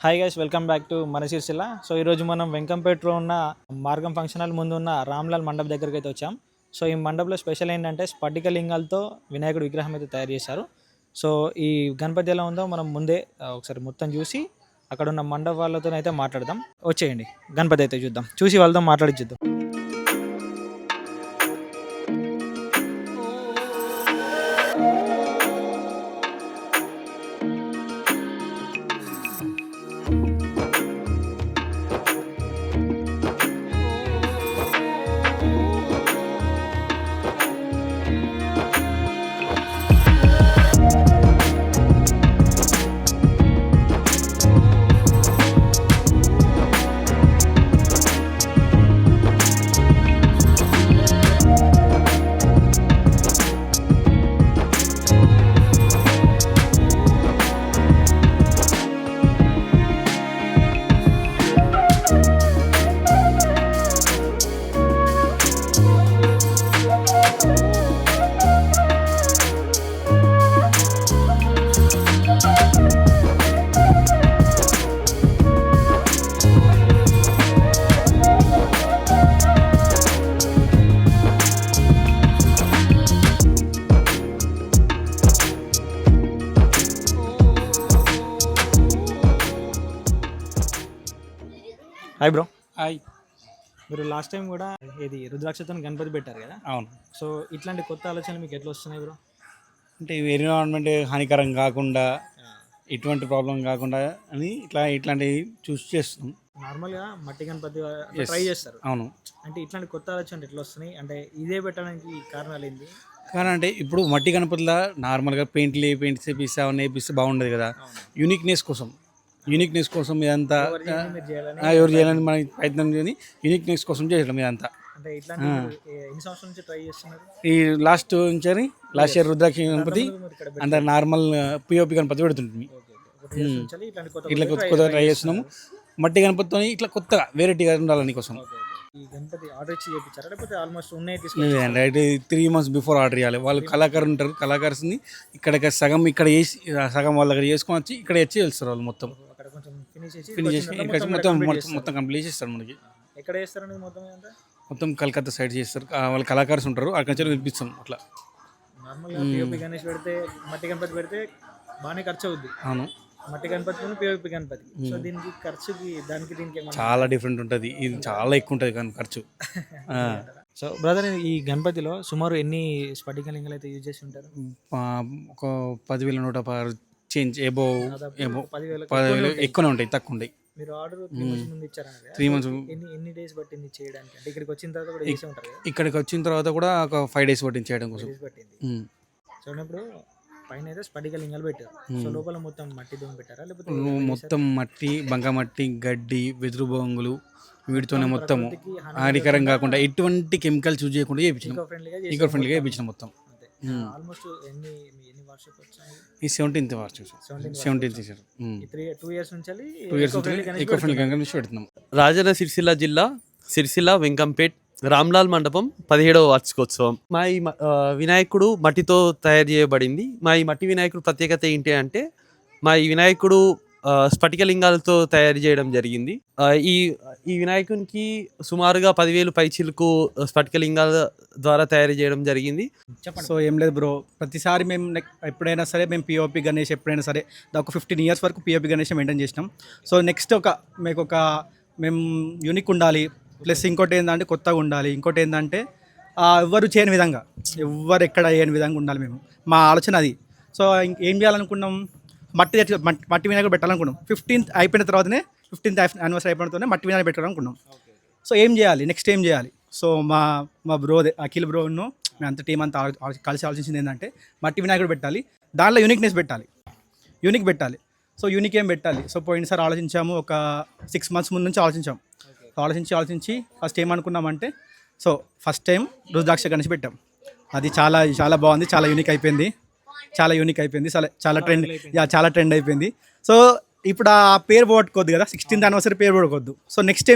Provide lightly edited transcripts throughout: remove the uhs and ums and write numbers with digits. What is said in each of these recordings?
Hi guys, welcome back to మన Sircilla. So ఈరోజు మనం వెంకంపేటలో ఉన్న మార్గం ఫంక్షన్ హాల్ ముందు ఉన్న రామ్లాల్ మండప్ దగ్గరికి అయితే వచ్చాం. సో ఈ మండపంలో స్పెషల్ ఏంటంటే స్ఫటిక లింగాలతో వినాయకుడి విగ్రహం అయితే తయారు చేశారు. సో ఈ గణపతి ఎలా ఉందో మనం ముందే ఒకసారి మొత్తం చూసి అక్కడ ఉన్న మండప వాళ్ళతో అయితే మాట్లాడదాం. వచ్చేయండి, గణపతి అయితే చూద్దాం, చూసి వాళ్ళతో మాట్లాడిద్దాం. Hi bro. హాయ్. మీరు లాస్ట్ టైం కూడా ఇది రుద్రాక్షతో గణపతి పెట్టారు కదా. అవును. సో ఇట్లాంటి కొత్త ఆలోచనలు మీకు ఎట్లా వస్తున్నాయి బ్రో? అంటే ఎన్విరాన్మెంట్ హానికరం కాకుండా, ఎటువంటి ప్రాబ్లం కాకుండా అని ఇట్లాంటివి చూసి చేస్తున్నాం. నార్మల్గా మట్టి గణపతి ట్రై చేస్తారు. అవును. అంటే ఇట్లాంటి కొత్త ఆలోచనలు ఎట్లా వస్తున్నాయి, అంటే ఇదే పెట్టడానికి కారణాలు ఏంటి? కానీ అంటే ఇప్పుడు మట్టి గణపతిలో నార్మల్గా పెయింట్స్ వేపిస్తే అవన్నీ వేపిస్తే బాగుండదు కదా. యూనిక్నెస్ కోసం ఇదంతా ఎవరు చేయాలని మనకి ప్రయత్నం చేయని యూనిక్నెస్ కోసం చేయడం ఇదంతా. అంటే ఇట్లాంటి ఎన్ని సంవత్సరాల నుంచి ట్రై చేస్తున్నారు? ఈ లాస్ట్ ఇయర్ రుద్రాక్ష గణపతి అంత నార్మల్ పిఓపి గణపతి పెడుతుంటుంది. ఇట్లా కొత్తగా ట్రై చేస్తున్నాము. మట్టి గణపతితో ఇట్లా కొత్తగా వెరైటీగా ఉండాలని కోసం. ఈ గణపతి ఆర్డర్ ఇచ్చి చేయించారా లేకపోతే ఆల్మోస్ట్ ఉన్నాయి? లేదండి, అయితే 3 months బిఫోర్ ఆర్డర్ చేయాలి. వాళ్ళు కళాకారులు ఉంటారు, కళాకారుని ఇక్కడ సగం ఇక్కడ చేసి సగం వాళ్ళ దగ్గర చేసుకొని వచ్చి ఇక్కడ వచ్చి వెళ్తారు వాళ్ళు మొత్తం ఫినిష్ చేసి ఇక్కడ మొత్తం కంప్లీట్ చేస్తారు మనకి. ఎక్కడ చేస్తారండి మొత్తం కలకత్తా సైడ్ చేస్తారు. వాళ్ళు కళాకారులు ఉంటారు, అక్కడి నుంచి పిలిపిస్తాం అట్లా. నార్మల్గా పిఓపి గణేష్ పెడితే మట్టి గణపతి పెడితే బాగానే ఖర్చు అవుద్ది. అవును. మట్టి గణపతి పిఓపి గణపతి, సో దీనికి ఖర్చుకి దీనికి చాలా డిఫరెంట్ ఉంటుంది. ఇది చాలా ఎక్కువ ఉంటుంది కానీ ఖర్చు. సో బ్రదర్, ఈ గణపతిలో సుమారు ఎన్ని స్ఫటిక లింగాలు అయితే యూజ్ చేసి ఉంటారు? ఒక 10,116 చేంజ్ ఏబో 10,000 ఎక్కువనే ఉంటాయి, తక్కువ ఉంటాయి. మీరు ఆర్డర్ 3 months ముందు ఇచ్చారా? 3 months. ఎన్ని డేస్ పట్టింది చేయడానికి? అంటే ఇక్కడికి వచ్చిన తర్వాత కూడా చేసి ఉంటారు కదా. ఇక్కడికి వచ్చిన తర్వాత కూడా ఒక 5 days పట్టింది చేయడం కోసం. పట్టింది. చూడప్పుడు పైన అయితే స్ఫటిక లింగాలు పెట్టారు. సో లోపల మొత్తం మట్టి దొంగ పెట్టారా లేకపోతే మొత్తం మట్టి, బంకమట్టి, గడ్డి, వెదురు బొంగులు వీటితోనే మొత్తం హానికరం కాకుండా ఎటువంటి కెమికల్స్ యూజ్ చేయకుండా చేయించినాం. ఈకో ఫ్రెండ్లీగా చేయించినాం మొత్తం. ఆల్మోస్ట్ ఎన్ని వార్షిప్ వచ్చాయి? ఈ 17th వార్షిప్. 17th 2 years నుంచి ఈకో ఫ్రెండ్లీగా పెడుతున్నాం. రాజన్న సిరిసిల్ల జిల్లా సిరిసిల్ల వెంకంపేట్ రామ్లాల్ మండపం 17వ వార్షికోత్సవం. మా ఈ వినాయకుడు మట్టితో తయారు చేయబడింది. మా ఈ మట్టి వినాయకుడు ప్రత్యేకత ఏంటి అంటే, మా ఈ వినాయకుడు స్ఫటిక లింగాలతో తయారు చేయడం జరిగింది. ఈ వినాయకునికి సుమారుగా 10,000 పైచిలకు స్ఫటిక లింగాల ద్వారా తయారు చేయడం జరిగింది. సో ఏం లేదు బ్రో, ప్రతిసారి మేము ఎప్పుడైనా సరే మేము పిఓపి గణేష్ ఎప్పుడైనా సరే ఒక 15 years వరకు పిఓపి గణేష్ మెయింటైన్ చేసినాం. సో నెక్స్ట్ మేము యూనిక్ ఉండాలి, ప్లస్ ఇంకోటి ఏంటంటే కొత్తగా ఉండాలి. ఇంకోటి ఏంటంటే ఎవ్వరు చేయని విధంగా, ఎవ్వరు ఎక్కడ చేయని విధంగా ఉండాలి. మా ఆలోచన అది. సో ఏం చేయాలనుకున్నాం, మట్టి వినాయకుడు పెట్టాలనుకున్నాం. 15th అయిపోయిన తర్వాతనే 15th anniversary అయిపోయినతోనే మట్టి వినాయకుడు పెట్టాలనుకున్నాం. సో ఏం చేయాలి, నెక్స్ట్ ఏం చేయాలి? సో మా బ్రో అఖిల్ బ్రోను మేము అంత టీం అంతా కలిసి ఆలోచించింది ఏంటంటే మట్టి వినాయకుడు పెట్టాలి, దాంట్లో యూనిక్ పెట్టాలి. సో యూనిక్ ఏం పెట్టాలి? సో పోయినసారి ఆలోచించాము, ఒక 6 months ముందు నుంచి ఆలోచించి ఫస్ట్ ఏమనుకున్నామంటే, సో ఫస్ట్ టైం రుద్రాక్ష గణేష్ పెట్టాం. అది చాలా చాలా బాగుంది, చాలా యూనిక్ అయిపోయింది, చాలా ట్రెండ్ అయిపోయింది. సో ఇప్పుడు ఆ పేరు పోగొట్టుకోవద్దు కదా, 16th anniversary పేరు పోగొట్టుకోవద్దు. సో నెక్స్ట్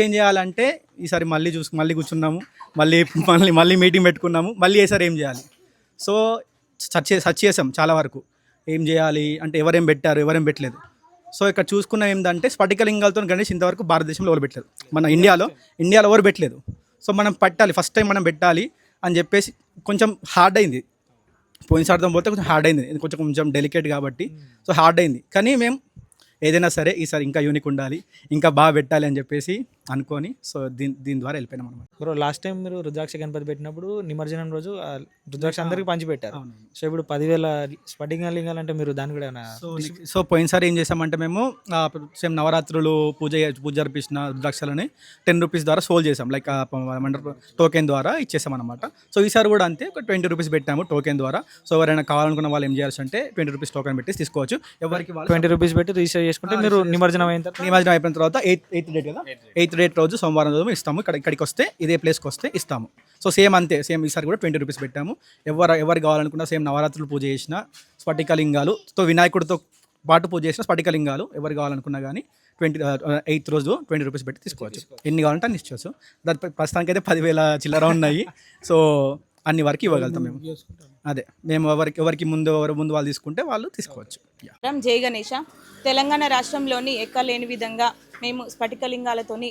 ఏం చేయాలంటే ఈసారి మళ్ళీ కూర్చున్నాము, మళ్ళీ మీటింగ్ పెట్టుకున్నాము. మళ్ళీ ఈసారి ఏం చేయాలి? సో సెర్చ్ చేసాం చాలా వరకు, ఏం చేయాలి అంటే ఎవరేం పెట్టారు, ఎవరేం పెట్టలేదు. సో ఇక్కడ చూసుకున్న ఏంటంటే స్ఫటికలింగాలతో గణేష్ ఇంతవరకు భారతదేశంలో ఎవరు పెట్టలేదు, మన ఇండియాలో ఎవరు పెట్టలేదు. సో మనం పెట్టాలి, ఫస్ట్ టైం మనం పెట్టాలి అని చెప్పేసి కొంచెం హార్డ్ అయింది. పోయినసారితో పోతే కొంచెం హార్డ్ అయింది, ఇది కొంచెం డెలికేట్ కాబట్టి సో హార్డ్ అయింది. కానీ మేము ఏదైనా సరే ఈసారి ఇంకా యూనిక్ ఉండాలి, ఇంకా బాగా పెట్టాలి అని చెప్పేసి అనుకొని సో దీని ద్వారా వెళ్ళిపోయినాం అనమాట. బ్రో లాస్ట్ టైం మీరు రుద్రాక్ష గణపతి పెట్టినప్పుడు నిమజ్జనం రోజు ఆ రుద్రాక్ష అందరికి పంచి పెట్టారు. సో ఇప్పుడు 10,000 స్ఫటిక లింగాలు అంటే మీరు దాన్ని కూడా ఏమైనా సో పోయినసారి ఏం చేసామంటే మేము సేమ్ నవరాత్రులు పూజ జరిపించిన రుద్రాక్షలని 10 రూపీస్ ద్వారా సోల్ చేసాం, లైక్ టోకెన్ ద్వారా ఇచ్చేసాం అనమాట. సో ఈసారి కూడా అంతే, ఒక 20 రూపీస్ పెట్టాము టోకెన్ ద్వారా. సో ఎవరైనా కావాలనుకున్న వాళ్ళు ఏం చేయాల్సి అంటే 20 రూపీస్ టోకెన్ పెట్టి తీసుకోవచ్చు. ఎవరికి 20 రూపీస్ పెట్టి రిజిస్టర్ చేసుకుంటే మీరు నిమజ్జనం అయిపోయిన తర్వాత 8th డేట్ కదా, 8th డేట్ రోజు సోమవారం రోజు ఇస్తాము. ఇక్కడికి వస్తే ఇదే ప్లేస్కి వస్తే ఇస్తాము. సో సేమ్ అంతే, సేమ్ ఈసారి కూడా 20 రూపీస్ పెట్టాము. ఎవరు కావాలనుకున్నా సేమ్ నవరాత్రులు పూజ చేసిన స్ఫటికలింగాలు, సో వినాయకుడితో పాటు పూజ చేసిన స్ఫటికలింగాలు ఎవరు కావాలనుకున్నా కానీ 8th రోజు 20 రూపీస్ పెట్టి తీసుకోవచ్చు. ఎన్ని కావాలంటే అన్ని ఇచ్చేవచ్చు. దాని ప్రస్తుతానికి అయితే 10,000 చిల్లర ఉన్నాయి. సో అన్ని వరకు ఇవ్వగలుగుతాం మేము. అదే మేము ఎవరికి ముందు వాళ్ళు తీసుకుంటే వాళ్ళు తీసుకోవచ్చు. జై గణేష. తెలంగాణ రాష్ట్రంలోని ఎక్కలేని విధంగా మేము స్ఫటికలింగాలతోని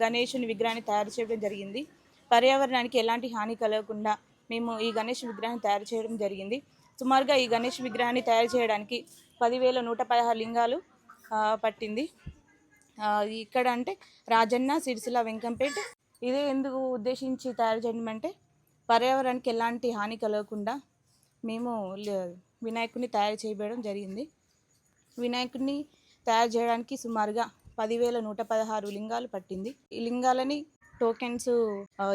గణేషుని విగ్రహాన్ని తయారు చేయడం జరిగింది. పర్యావరణానికి ఎలాంటి హాని కలగకుండా మేము ఈ గణేష్ విగ్రహాన్ని తయారు చేయడం జరిగింది. సుమారుగా ఈ గణేష్ విగ్రహాన్ని తయారు చేయడానికి 10,116 లింగాలు పట్టింది. ఇక్కడ అంటే రాజన్న, సిరిసిల్ల, వెంకంపేట్. ఇదే ఎందుకు ఉద్దేశించి తయారు చేయడం అంటే పర్యావరణానికి ఎలాంటి హాని కలగకుండా మేము వినాయకుడిని తయారు చేయడం జరిగింది. వినాయకుడిని తయారు చేయడానికి సుమారుగా 10,116 లింగాలు పట్టింది. ఈ లింగాలని టోకెన్స్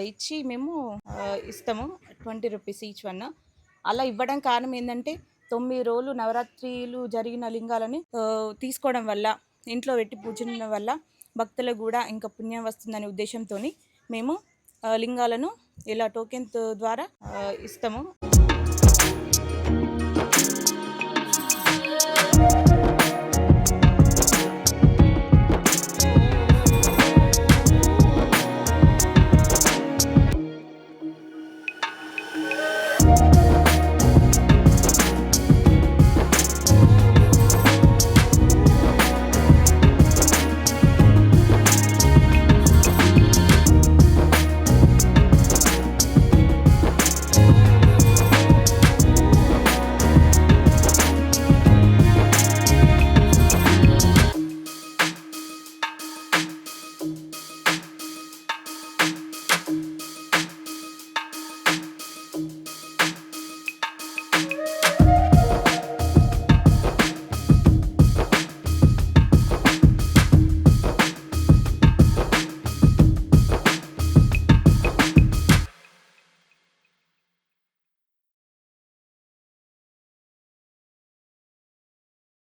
ఇచ్చి మేము ఇస్తాము, 20 రూపీస్ ఈచ్ వన్. అలా ఇవ్వడం కారణం ఏంటంటే 9 రోజులు నవరాత్రులు జరిగిన లింగాలని తీసుకోవడం వల్ల, ఇంట్లో పెట్టి పూజించడం వల్ల భక్తులకు కూడా ఇంకా పుణ్యం వస్తుందనే ఉద్దేశంతో మేము లింగాలను ఇలా టోకెన్ ద్వారా ఇస్తాము.